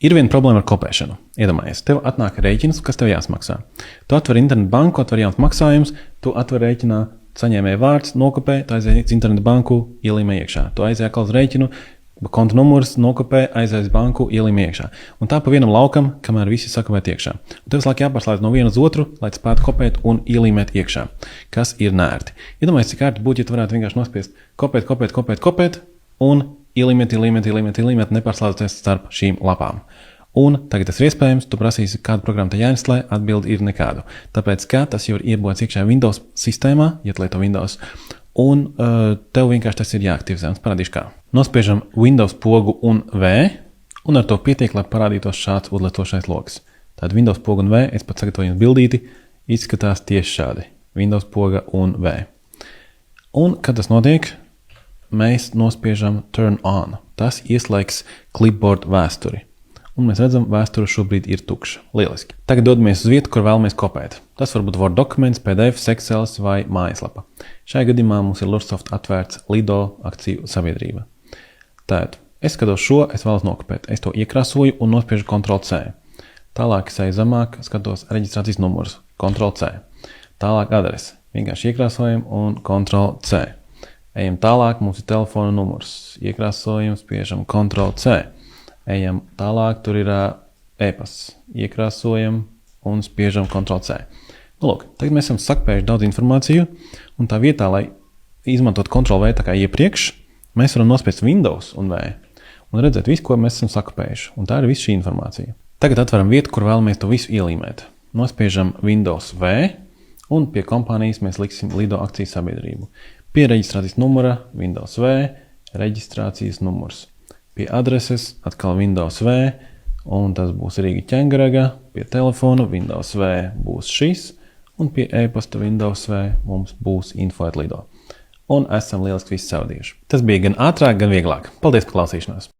Ir viena problēma ar kopēšanu. Iedomājies, tev atnāk rēķins, kas tev jāsmaksā. Tu atver internetu banku, atver jauns maksājums, tu atver rēķinā, saņēmēja vārds, nokopē, tu aizēj uz internetu banku, ielīmē iekšā. Tu aizēj atkal uz rēķinu, konta numurs, nokopē, aizēj uz banku, ielīmē iekšā. Un tā pa vienam laukam, kamēr visi sakopēt iekšā. Un tev vislāk jāpārslēdz no viena uz otru, lai spētu kopēt un ielīmēt iekšā, kas ir nērti. Iedomājies, cik ērti būtu, ja tu varētu vienkārši nospiest kopēt un ielīmēt, nepārslēdzoties starp šīm lapām. Un tagad tas ir iespējams, tu prasīsi, kādu programmu te jāinstalē, atbildi ir nekādu. Tāpēc, ka tas jau ir iebūvēts iekšā Windows sistēmā, ja tu lieto Windows, un tev vienkārši tas ir jāaktivizē. Un es parādīšu kā. Nospiežam Windows pogu un V, un ar to pietiek, lai parādītos šāds uzlietošais loks. Tātad Windows pogu un V, es pat sagatavoju jums bildīti, izskatās tieši šādi. Windows poga un V. Un, kad tas notiek, mēs nospiežam Turn On. Tas ieslēgs clipboard vēsturi. Un mēs redzam, vēsture šobrīd ir tukša. Lieliski. Tagad dodamies uz vietu, kur vēlamies kopēt. Tas var būt Word dokuments, PDF, Excel vai mājaslapa. Šajā gadījumā mums ir Lursoft atvērts Lido akciju sabiedrība. Tātad, es skatos šo, es vēlos nokopēt. Es to iekrāsoju un nospiežu Ctrl+C. Tālāk es eju zemāk, skatos reģistrācijas numurs. Ctrl+C. Tālāk adrese. Vienkārši iekrāsojam un Ctrl+C. Ejam tālāk, mums ir telefona numurs. Iekrāsojam, spiežam Ctrl+C. Ejam tālāk, tur ir e-pasts. Iekrāsojam un spiežam Ctrl+C. Nu, lūk, tagad mēs esam sakpējuši daudz informāciju, un tā vietā, lai izmantot Ctrl+V tā kā iepriekš, mēs varam nospiest Windows un V un redzēt visu, ko mēs esam sakpējuši. Un tā ir visa šī informācija. Tagad atveram vietu, kur vēlamies to visu ielīmēt. Nospiežam Windows V, un pie kompānijas mēs liksim Lido akciju sabiedrību. Pie reģistrācijas numura Windows V, reģistrācijas numurs. Pie adreses atkal Windows V, un tas būs Rīga Ķengaraga. Pie telefona Windows V būs šis, un pie e-pasta Windows V mums būs info@lido. Un esam lieliski visi savadījuši. Tas bija gan ātrāk, gan vieglāk. Paldies par klausīšanos!